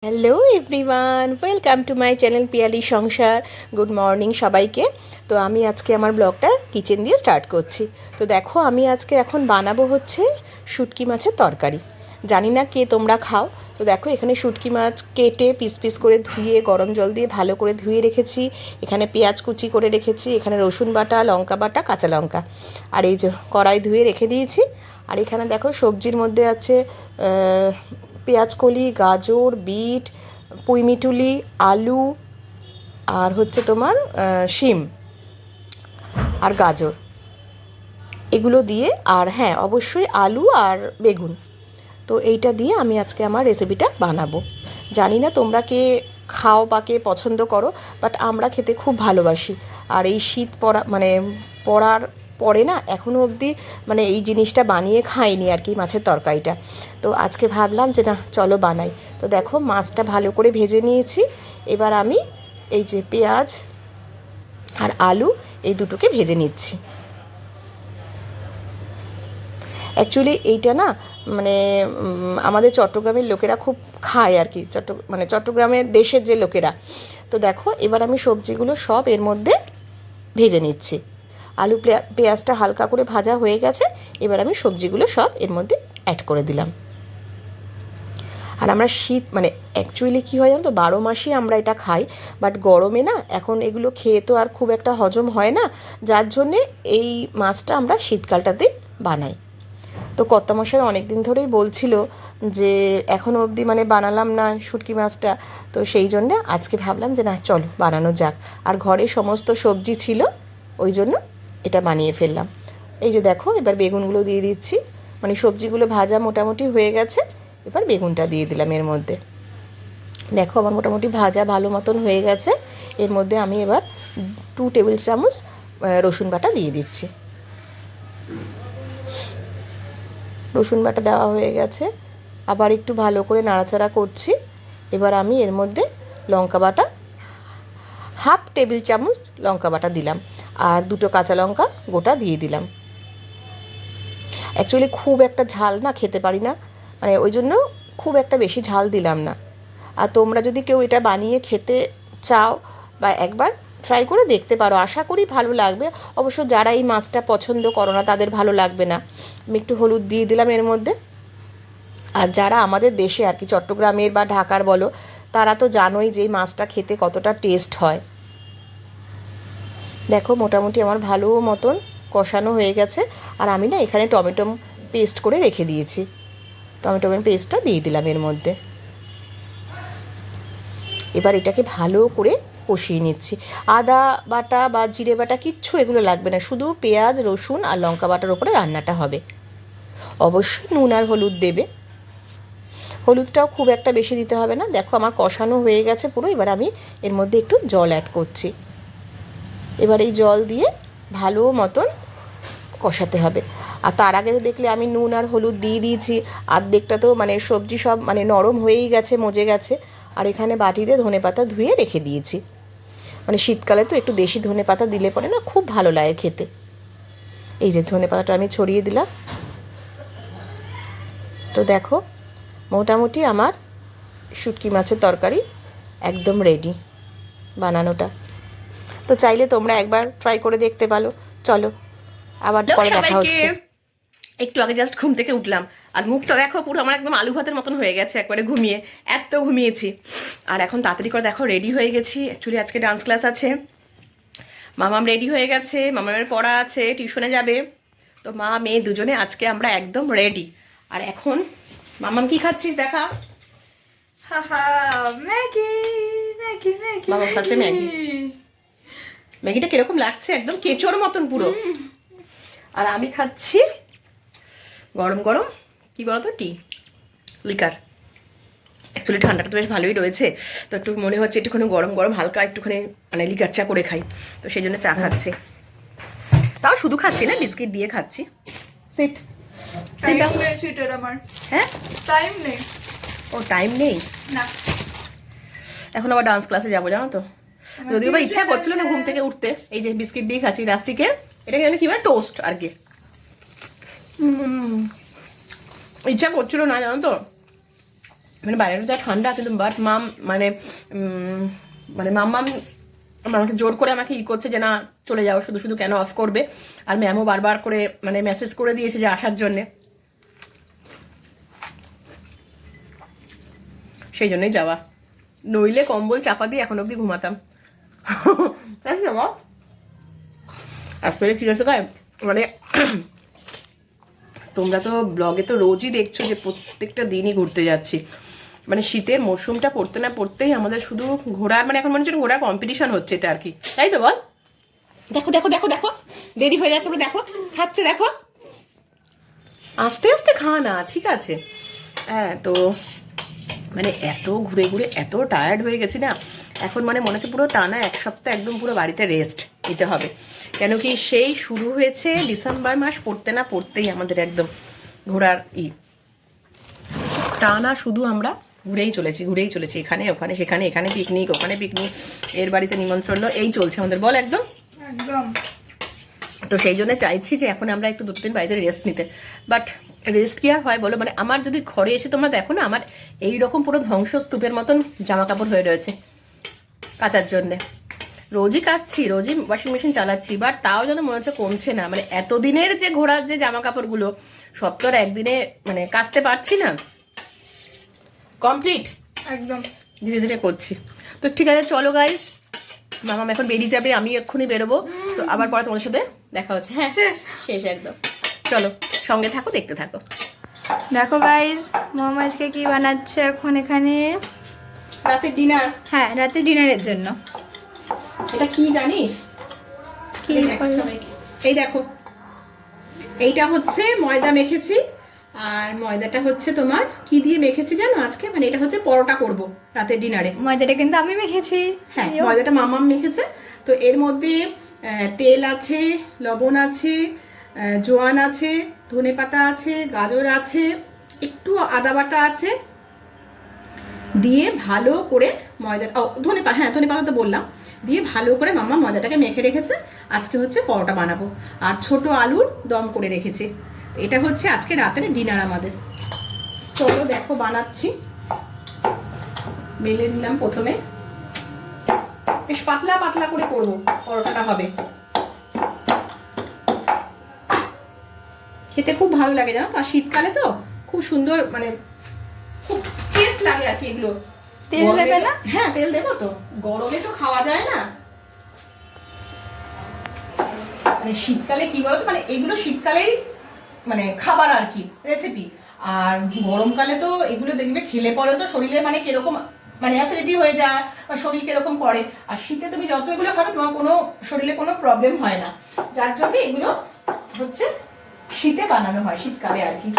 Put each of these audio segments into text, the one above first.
Hello everyone, welcome to my channel Piyali সংসার। Good morning সবাইকে। তো আমি আজকে আমার ব্লগটা কিচেন দিয়ে স্টার্ট করছি। তো দেখো, আমি আজকে এখন বানাবো হচ্ছে শুটকি মাছের তরকারি। জানি না কে তোমরা খাও। তো দেখো, এখানে শুটকি মাছ কেটে পিস পিস করে ধুয়ে গরম জল দিয়ে ভালো করে ধুয়ে রেখেছি। এখানে পেঁয়াজ কুচি করে রেখেছি, এখানে রসুন বাটা, লঙ্কা বাটা, কাঁচা লঙ্কা, আর এই যে কড়াই ধুয়ে রেখে দিয়েছি। আর এখানে দেখো সবজির মধ্যে আছে পেঁয়াজকলি, গাজর, বিট, পুঁইমিটুলি, আলু, আর হচ্ছে তোমার শিম আর গাজর, এগুলো দিয়ে, আর হ্যাঁ অবশ্যই আলু আর বেগুন। তো এইটা দিয়ে আমি আজকে আমার রেসিপিটা বানাবো। জানি না তোমরা কে খাও বা কে পছন্দ করো, বাট আমরা খেতে খুব ভালোবাসি। আর এই শীত পড়ার পরে না এখনও অবধি মানে এই জিনিসটা বানিয়ে খাইনি আর কি, মাছের তরকারিটা। তো আজকে ভাবলাম যে না চলো বানাই। তো দেখো, মাছটা ভালো করে ভেজে নিয়েছি। এবার আমি এই যে পেঁয়াজ আর আলু এই দুটোকে ভেজে নিচ্ছি। অ্যাকচুয়ালি এইটা না মানে আমাদের চট্টগ্রামের লোকেরা খুব খায় আর কি, চট্টগ্রামের দেশের যে লোকেরা। তো দেখো, এবার আমি সবজিগুলো সব এর মধ্যে ভেজে নিচ্ছি। আলু পেঁয়াজটা হালকা করে ভাজা হয়ে গেছে। এবার আমি সবজিগুলো সব এর মধ্যে অ্যাড করে দিলাম। আর আমরা শীত অ্যাকচুয়ালি কী হয় জানো তো, 12 মাসই আমরা এটা খাই, বাট গরমে না এখন এগুলো খেয়ে তো আর খুব একটা হজম হয় না, যার জন্যে এই মাছটা আমরা শীতকালটাতে বানাই। তো কর্তামশাই অনেক দিন ধরেই বলছিল যে এখনও অবধি বানালাম না শুটকি মাছটা। তো সেই জন্যে আজকে ভাবলাম যে না চলো বানানো যাক। আর ঘরে সমস্ত সবজি ছিল, ওই জন্য এটা বানিয়ে ফেললাম। এই যে দেখো, এবার বেগুনগুলো দিয়ে দিচ্ছি। সবজিগুলো ভাজা মোটামুটি হয়ে গেছে। এবার বেগুনটা দিয়ে দিলাম এর মধ্যে। দেখো, আমার মোটামুটি ভাজা ভালো মতন হয়ে গেছে। এর মধ্যে আমি এবার 2 টেবিল চামচ রসুন বাটা দিয়ে দিচ্ছি। রসুন বাটা দেওয়া হয়ে গেছে। আবার একটু ভালো করে নাড়াচাড়া করছি। এবার আমি এর মধ্যে লঙ্কা বাটা 1/2 টেবিল চামচ লঙ্কা বাটা দিলাম, আর 2টো কাঁচা লঙ্কা গোটা দিয়ে দিলাম। অ্যাকচুয়ালি খুব একটা ঝাল না খেতে পারি না, ওই জন্য খুব একটা বেশি ঝাল দিলাম না। আর তোমরা যদি কেউ এটা বানিয়ে খেতে চাও বা একবার ট্রাই করে দেখতে পারো, আশা করি ভালো লাগবে। অবশ্য যারা এই মাছটা পছন্দ করো না তাদের ভালো লাগবে না। আমি একটু হলুদ দিয়ে দিলাম এর মধ্যে। আর যারা আমাদের দেশে আর কি, চট্টগ্রামের বা ঢাকার বলো, তারা তো জানোই যে এই মাছটা খেতে কতটা টেস্ট হয়। দেখো, মোটামুটি আমার ভালো মতন কষানো হয়ে গেছে। আর আমি না এখানে টমেটো পেস্ট করে রেখে দিয়েছি, টমেটোর পেস্টটা দিয়ে দিলাম এর মধ্যে। এবার এটাকে ভালো করে কষিয়ে নিচ্ছি। আদা বাটা বা জিরে বাটা কিচ্ছু এগুলো লাগবে না, শুধু পেঁয়াজ, রসুন আর লঙ্কা বাটার ওপরে রান্নাটা হবে। অবশ্যই নুন আর হলুদ দেবে, হলুদটাও খুব একটা বেশি দিতে হবে না। দেখো, আমার কষানো হয়ে গেছে পুরো। এবার আমি এর মধ্যে একটু জল অ্যাড করছি। এবার এই জল দিয়ে ভালো মতন কষাতে হবে। আর তার আগেও দেখলে আমি নুন আর হলুদ দিয়ে দিয়েছি। অর্ধেকটা তো সবজি সব নরম হয়েই গেছে, মজে গেছে। আর এখানে বাটিতে ধনেপাতা ধুয়ে রেখে দিয়েছি। শীতকালে তো একটু দেশি ধনেপাতা দিলে পরে না খুব ভালো লাগে খেতে। এই যে ধনেপাতাটা আমি ছড়িয়ে দিলাম। তো দেখো, মোটামুটি আমার শুটকি মাছের তরকারি একদম রেডি বানানোটা। তো চাইলে তোমরা একবার ট্রাই করে দেখতে পারো। চলো আবার পরে দেখা হচ্ছে। একটু আগে জাস্ট ঘুম থেকে উঠলাম, আর মুখটা দেখো পুরো আমার একদম আলু ভাতের মতন হয়ে গেছে, একবারে ঘুমিয়ে এত ঘুমিয়েছি। আর এখন তাড়াতাড়ি করে দেখো রেডি হয়ে গেছি। অ্যাকচুয়ালি আজকে ডান্স ক্লাস আছে। মামাম রেডি হয়ে গেছে, মামামের পড়া আছে, টিউশনে যাবে। তো মা মেয়ে দুজনে আজকে আমরা একদম রেডি। আর এখন মামাম কি খাচ্ছিস দেখা? ম্যাগি ম্যাগি ম্যাগি মামাম খাচ্ছে ম্যাগি। ম্যাগিটা কিরকম লাগছে, একদম কেঁচোর মতন পুরো। আর আমি খাচ্ছি গরম গরম কি বলতো, লিকার। অ্যাকচুয়ালি ঠান্ডাটা তো বেশ ভালোই রয়েছে, তো একটু মনে হচ্ছে একটুখানি গরম গরম হালকা একটুখানি লিকার চা করে খাই। তো সেই জন্য চা খাচ্ছি। তাও শুধু খাচ্ছি না, বিস্কিট দিয়ে খাচ্ছি। সিট আমার হ্যাঁ, টাইম নেই। ও টাইম নেই না, এখন আবার ডান্স ক্লাসে যাবো জানো তো। যদিও বা ইচ্ছা করছিল না ঘুম থেকে উঠতে। এই যে বিস্কিট দিয়ে খাচ্ছি রাস্টিকের, এটাকে জানি কি টোস্ট আর কি। ইচ্ছা করছিল না জানো তো, মানে বাইরেটা যা ঠান্ডা, কিন্তু বাট মাম মানে মানে মাম্মাম আমাকে জোর করে আমাকে করছে যে না চলে যাও, শুধু শুধু কেন অফ করবে। আর ম্যামও বারবার করে মানে মেসেজ করে দিয়েছে যে আসার জন্যে, সেই জন্যই যাওয়া। নইলে কম্বল চাপা দিয়ে এখন অবধি ঘুমাতাম। আসলে কি হচ্ছে মানে তোমরা তো ব্লগে তো রোজই দেখছো যে প্রত্যেকটা দিনই ঘুরতে যাচ্ছি। মানে শীতের মরশুমটা পড়তে না পড়তেই আমাদের শুধু ঘোরা, মানে এখন মনে হচ্ছে ঘোরার কম্পিটিশন হচ্ছে এটা আর কি, তাই তো বল? দেখো দেখো দেখো দেখো দেরি হয়ে যাচ্ছে, দেখো খাচ্ছে, দেখো আস্তে আস্তে খাওয়া না, ঠিক আছে। হ্যাঁ, তো মানে এত ঘুরে ঘুরে এত টায়ার্ড হয়ে গেছি না এখন, মানে মনে হচ্ছে পুরো টানা 1 সপ্তাহ একদম পুরো বাড়িতে রেস্ট নিতে হবে। কেন কি সেই শুরু হয়েছে ডিসেম্বর মাস পড়তে না পড়তেই আমাদের একদম ঘোরার টানা, শুধু আমরা ঘুরেই চলেছি এখানে ওখানে সেখানে, এখানে পিকনিক ওখানে পিকনিক, এর বাড়িতে নিমন্ত্রণ, এই চলছে আমাদের, বল একদম। তো সেই জন্য চাইছি যে এখন আমরা একটু 2-3 বাড়িতে রেস্ট নিতে, বাট রেস্ট কি আর হয় বলো? মানে আমার যদি ঘরে এসে তোমরা দেখো না, আমার এইরকম পুরো ধ্বংসস্তূপের মতন জামা কাপড় হয়ে রয়েছে কাচার জন্যে। রোজই কাচ্ছি, রোজই ওয়াশিং মেশিন চালাচ্ছি, বাট তাও যেন মনে হচ্ছে কমছে না। মানে এতদিনের যে ঘোরার যে জামা কাপড়গুলো সব তো আর একদিনে মানে কাচতে পারছি না, কমপ্লিট একদম ধীরে ধীরে করছি। তো ঠিক আছে, চলো গাইস, মামাম এখন বেরিয়ে যাবে, আমি এক্ষুনি বেরোবো। তো আবার পরে তোমাদের সাথে দেখা হচ্ছে। হ্যাঁ শেষ একদম। চলো সঙ্গে থাকো, দেখতে থাকো। দেখো গাইস, মম আজকে কি বানাচ্ছে এখন এখানে? রাতের ডিনার। হ্যাঁ, রাতে ডিনারের জন্য। এটা কি জানিস? কি এই দেখো, এইটা হচ্ছে ময়দা মেখেছি, আর ময়দাটা হচ্ছে তোমার কি দিয়ে মেখেছি জানো আজকে? মানে এটা হচ্ছে পরোটা করব রাতের ডিনারে। ময়দাটা কিন্তু আমি মেখেছি। হ্যাঁ, ময়দাটা মামাম মেখেছে। তো এর মধ্যে তেল আছে, লবণ আছে, জোয়ান আছে, ধনেপাতা আছে, গাজর আছে, একটু আদা বাটা আছে, দিয়ে ভালো করে ময়দা, ধনেপাতা তো বললাম, দিয়ে ভালো করে মামা ময়দাটাকে মেখে রেখেছে। আজকে হচ্ছে পরোটা বানাবো, আর ছোট আলুর দম করে রেখেছি। এটা হচ্ছে আজকে রাতের ডিনার আমাদের। চলো দেখো বানাচ্ছি। বেলে নিলাম প্রথমে, বেশ পাতলা পাতলা করে করবো পরোটাটা হবে। খেতে খুব ভালো লাগে জানো তো, আর শীতকালে তো খুব সুন্দর, মানে খুব টেস্ট লাগে আর কি এগুলো। তেল দেবে না? হ্যাঁ তেল দেবো তো, গরমে তো খাওয়া যায় না। মানে শীতকালে কি বলতো, মানে এগুলো শীতকালেই মানে খাবার আর কি, রেসিপি। আর গরমকালে তো এগুলো দেখবে খেলে পরে তো শরীরে মানে কিরকম মানে অ্যাসিডিটি হয়ে যায়, বা শরীর কিরকম করে। আর শীতে তুমি যত এগুলো খাবে তোমার কোনো শরীরে কোনো প্রবলেম হয় না, যার জন্য এগুলো হচ্ছে শীতে বানানো হয়, শীতকালে আর কি।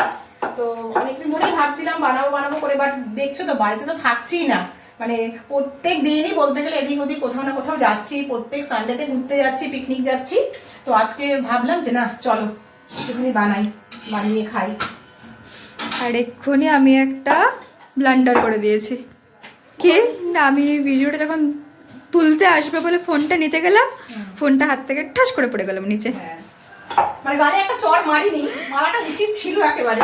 তো অনেকদিন ধরেই ভাবছিলাম বানাবো বানাবো করে, বাট দেখছো তো বাড়িতে তো থাকছিই না। মানে প্রত্যেক দিনই বলতে গেলে এদিক ওদিক কোথাও না কোথাও যাচ্ছি, প্রত্যেক সানডেতে ঘুরতে যাচ্ছি, পিকনিক যাচ্ছি। তো আজকে ভাবলাম যে না চলো একটুখানি বানিয়ে খাই। আর এক্ষুনি আমি একটা ব্লান্ডার করে দিয়েছি। কি না, আমি এই ভিডিওটা যখন তুলতে আসবে বলে ফোনটা নিতে গেলাম, ফোনটা হাত থেকে ঠাস করে পড়ে গেলাম নিচে। মানে গানে একটা চড় মারিনি, মারাটা উচিত ছিল একেবারে।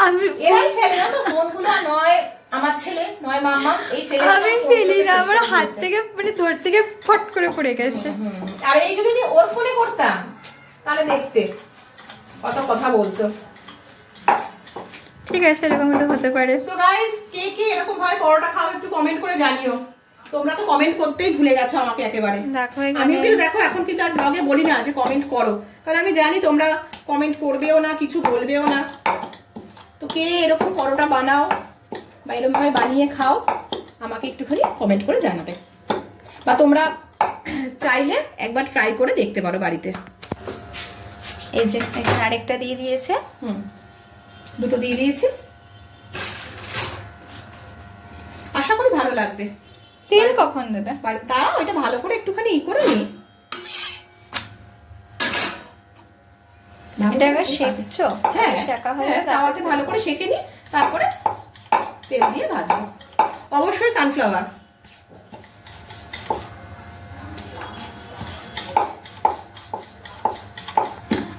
আমি এরাই ফেলে না তো ফোনগুলো, নয় আমার ছেলে নয় মাম্মা, এই ফেলে। আমি ফেলি না, আমার হাত থেকে মানে ধরতে গিয়ে ফট করে পড়ে গেছে। আর এই যদি আমি ওর ফোনে করতাম তাহলে দেখতে কত কথা বলতো। ঠিক আছে, এরকম হলে হতে পারে। সো গাইস, কে কে এরকম ভাবে পরোটা খাও একটু কমেন্ট করে জানিও। তোমরা তো কমেন্ট করতেই ভুলে গেছো আমাকে একেবারে। দেখো আমিও কিন্তু দেখো এখন কিন্তু আর ব্লগে বলি না যে কমেন্ট করো, কারণ আমি জানি তোমরা কমেন্ট করবেও না, কিছু বলবেও না। তো কে এরকম পরোটা বানাও বা এরকম ভাবে বানিয়ে খাও আমাকে একটুখানি কমেন্ট করে জানাবে, বা তোমরা চাইলে একবার ট্রাই করে দেখতে পারো বাড়িতে। এই যে এখানে আরেকটা দিয়ে দিয়েছে। দুটো দিয়ে দিয়েছি, আশা করি ভালো লাগবে। তেল কখন দেবে? তারা ওইটা ভালো করে একটুখানি করে নি। এটাকে সেকছো? হ্যাঁ শেখা হয়ে তাওয়াতে ভালো করে সেকে নি, তারপরে তেল দিয়ে ভাজবো, অবশ্যই সানফ্লাওয়ার।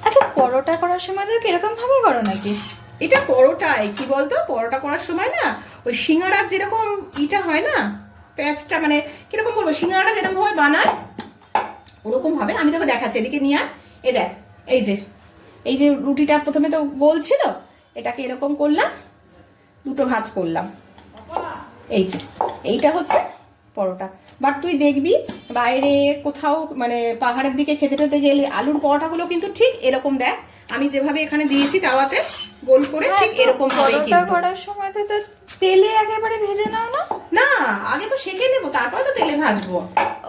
আচ্ছা, পরোটা করার সময় তো এরকম ভাবে করো নাকি? এটা পরোটাই, কি বলতো, পরোটা করার সময় না ওই সিঙ্গারার যেরকম ইটা হয় না, প্যাঁচটা, মানে কিরকম বলবো, সিঙ্গারাটা যেরকম ভাবে বানায় ওরকম ভাবে আমি তোকে দেখাচ্ছি। এদিকে নিয়ে আয়। এই দেখ, এই যে রুটিটা প্রথমে তো গোল ছিল, এটাকে এরকম করলাম, দুটো ভাঁজ করলাম, এই যে এইটা হচ্ছে পরোটা। বাট তুই দেখবি বাইরে কোথাও মানে পাহাড়ের দিকে খেতে টেতে গেলে আলুর পরোটাগুলো কিন্তু ঠিক এরকম দেখ, আমি যেভাবে এখানে দিয়েছি তাওয়াতে গোল করে, ঠিক এরকম ভাবে পরোটা কিন্তু। করার সময় তো তেলে একেবারে ভেজে নাও না? না, আগে তো সেঁকে নেবো, তারপরে তো তেলে ভাজবো।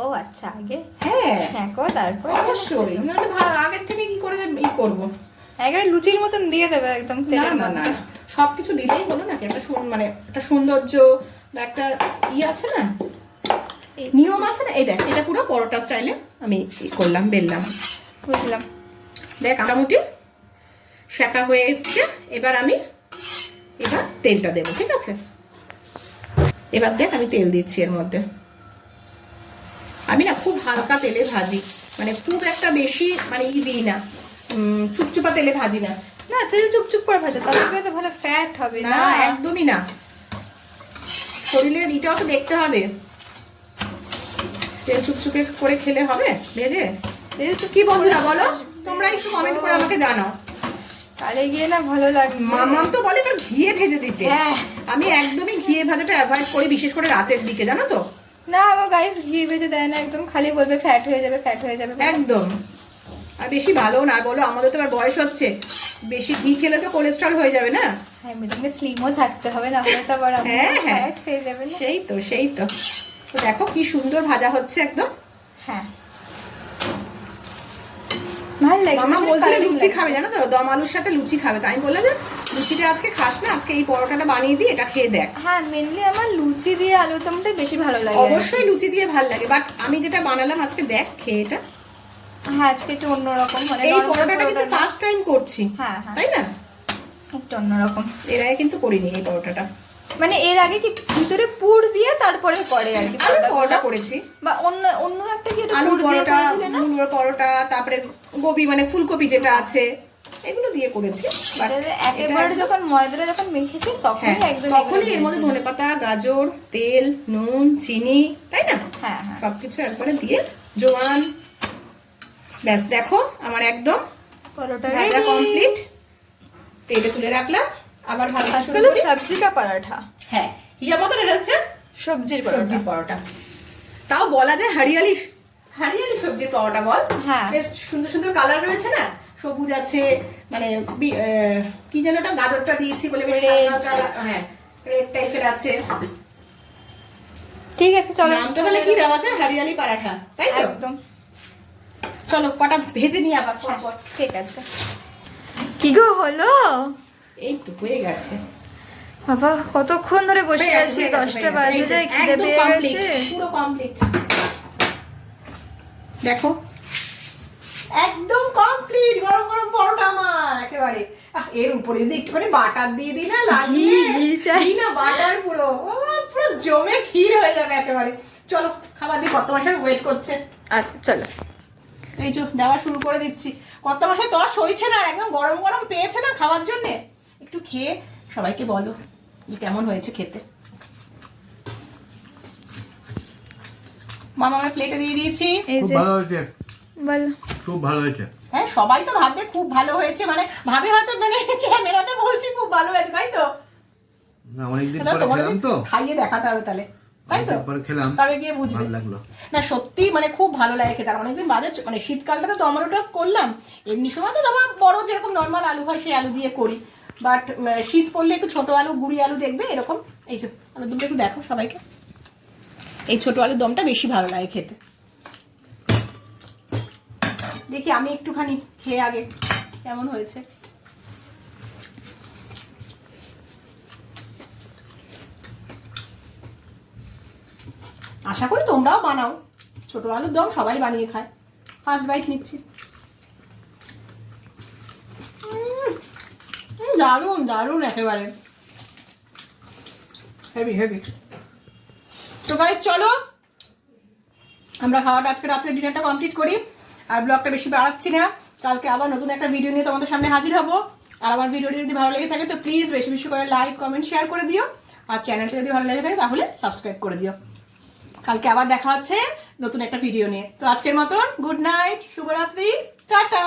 ও আচ্ছা, আগে হ্যাঁ সেঁকো তারপর অবশ্যই, নাহলে আগের থেকে কি করে করবো। একেবারে লুচির মতন দিয়ে দেবে একদম না তেলের না না, মধ্যে। সবকিছু দিলেই হলো নাকি, একটা মানে একটা সৌন্দর্য বা একটা আছে না, নিয়ম আছে না। এই দেখ, এটা পুরো পরোটা স্টাইলে আমি করলাম, বেললাম, বুঝলাম। দেখ মোটামুটি সেঁকা হয়ে এসছে। এবার তেলটা দেবো, ঠিক আছে? এবার দেখ আমি তেল দিচ্ছি এর মধ্যে। আমি না খুব হালকা তেলে ভাজি, মানে খুব একটা বেশি মানে দিই না, চুপচুপা তেলে ভাজি না। না, তেল চুপচুপ করে ভাজো, তাহলে তো ভালো ফ্যাট হবে না না। একদমই না, শরীরের ইটাও তো দেখতে হবে, তেল চুপচুপে করে খেলে হবে ভেজে। কি বন্ধুরা বলো, তোমরা একটু কমেন্ট করে আমাকে জানাও। তাহলে গিয়ে না ভালো লাগবে। মামাম তো বলে এবার ঘিয়ে ভেজে দিতে, হ্যাঁ। আমি একদমই ঘিয়ে ভাজাটা অ্যাভয়েড করি, বিশেষ করে রাতের দিকে, জানো তো। না গো গাইস, ঘি ভেজে দেয় না, একদম খালি বলবে ফ্যাট হয়ে যাবে, ফ্যাট হয়ে যাবে। একদম, আর বেশি ভালো না। আর বলো, আমাদের তো এবার বয়স হচ্ছে, বেশি ঘি খেলে তো কোলেস্ট্রল হয়ে যাবে না। হ্যাঁ, মেয়েটাকে স্লিমও থাকতে হবে, না হলে তো আবার হ্যাঁ হ্যাঁ, ফ্যাট হয়ে যাবে না। সেই তো তো দেখো কি সুন্দর ভাজা হচ্ছে একদম। হ্যাঁ, ভালো লাগে। মামা বলছিল লুচি খাবে, জানো তো, দম আলুর সাথে লুচি খাবে। তাই আমি বললাম যে লুচিটা আজকে খাস না, আজকে এই পরোটাটা বানিয়ে দিই, এটা খেয়ে দেখ। হ্যাঁ, মেনলি আমার লুচি দিয়ে আলুর দমটাই বেশি ভালো লাগে। অবশ্যই লুচি দিয়ে ভালো লাগে, বাট আমি যেটা বানালাম আজকে দেখ খেয়ে এটা। হ্যাঁ, আজকে একটু অন্যরকম, মানে এই পরোটাটা কিন্তু ফার্স্ট টাইম করছি, হ্যাঁ হ্যাঁ, তাই না? একটু অন্যরকম। এর আগে কিন্তু করিনি এই পরোটাটা, মানে এর আগে কি ভিতরে পুর দিয়ে তারপরে করে আর কি আলুর পরোটা করেছি, বা অন্য অন্য একটা কি আলুর পুর দিয়ে পরোটা, করেছিলে না? মুলোর পরোটা, তারপরে গোবি মানে ফুলকপি যেটা আছে এগুলো দিয়ে করেছি। But একেবারে এটা- যখন ময়দাটা যখন মেখেছি হ্যাঁ, তখনই একদম তখনই এর মধ্যে ধনেপাতা, গাজর, তেল, নুন, চিনি, তাই না, হ্যাঁ হ্যাঁ, সবকিছু একবারে দিয়ে জোয়ান। ব্যাস দেখো আমার একদম পরোটা ভাজা রেডি। কমপ্লিট, তেলে তুলে রাখলাম। আবার ভাজা শুরু আজকাল করি। সবজি কা পরাঠা, হ্যাঁ, হিসাব মতো এটা হচ্ছে সবজির পরোটা। সবজির পরোটা, তাও বলা যায় হরিয়ালি সবজির পরোটা বল। হ্যাঁ। বেশ সুন্দর সুন্দর কালার রয়েছে না, সবুজ আছে, মানে কি যেন ওটা, গাজরটা দিয়েছি বলে বেশ Red. হালকা, হ্যাঁ রেড টাইপের আছে। ঠিক আছে, চলো। নামটা তাহলে কি দেওয়া আছে, হরিয়ালি পরাঠা, তাই তো? একদম। চলো কটা ভেজে নিই আবার পরপর। ঠিক আছে। কি গো হলো? এই তো হয়ে গেছে, বাবা কতক্ষণ ধরে বসে হয়ে গেছে, আছি, হয়ে গেছে, 10টা হয়ে গেছে। বাজে এই যে, যায়, খিদে একদম পেয়ে complete, গেছে। পুরো কমপ্লিট। দেখো একদম কমপ্লিট গরম গরম পরোটা আমার একেবারে। এর উপরে যদি একটুখানি বাটার দিয়ে দিই না, লাগিয়ে ঘি চাই। ঘি না বাটার পুরো, ও পুরো জমে ক্ষীর হয়ে যাবে একেবারে। চলো খাবার দিয়ে, কত মাসে ওয়েট করছে। আচ্ছা চলো। এই যে দেওয়া শুরু করে দিচ্ছি, কত মাসে তো আর সইছে না, একদম গরম গরম পেয়েছে না খাওয়ার জন্য। একটু খেয়ে সবাইকে বলো যে কেমন হয়েছে খেতে। মামা আমার প্লেটে দিয়ে দিয়েছি। এই খুব যে ভালো হয়েছে, বল। খুব ভালো হয়েছে। হ্যাঁ, সবাই তো ভাববে খুব ভালো হয়েছে, মানে ভাবে হয়তো, মানে ক্যামেরাতে বলছি খুব ভালো হয়েছে, তাই তো? না, অনেকদিন তাহলে পরে তোমাদের খেলাম তো, খাইয়ে দেখাতে হবে তাহলে, তাই তো? অনেকদিন পরে খেলাম, তবে গিয়ে বুঝবে। ভালো লাগলো। না সত্যি মানে খুব ভালো লাগে খেতে। আর অনেকদিন বাদে, মানে শীতকালটা তো টমেটোটা করলাম, এমনি সময় তো তোমার বড় যেরকম নর্মাল আলু হয় সেই আলু দিয়ে করি, বাট শীত পড়লে একটু ছোট আলু, গুঁড়ি আলু দেখবে এরকম। এই যে আলুর দমটা একটু দেখো সবাইকে, এই ছোট আলুর দমটা বেশি ভালো লাগে খেতে। দেখি আমি একটুখানি খেয়ে আগে কেমন হয়েছে। আশা করি তোমরাও বানাও, ছোট আলুর দম সবাই বানিয়ে খায়। ফার্স্ট বাইট নিচ্ছি। দারুণ দারুণ একেবারে, হেভি হেভি। তো গাইস চলো আমরা খাওয়াটা, আজকে রাত্রে ডিনারটা কমপ্লিট করি। আর ব্লগটা বেশি বাড়াচ্ছি না, কালকে আবার নতুন একটা ভিডিও নিয়ে তোমাদের সামনে হাজির হব। আর আমার ভিডিওটি যদি ভালো লেগে থাকে তো প্লিজ বেশি বেশি করে লাইক কমেন্ট শেয়ার করে দিও, আর চ্যানেলটা যদি ভালো লেগে থাকে তাহলে সাবস্ক্রাইব করে দিও। কালকে আবার দেখা হচ্ছে নতুন একটা ভিডিও নিয়ে। তো আজকের মতন গুড নাইট, শুভরাত্রি, টাটা।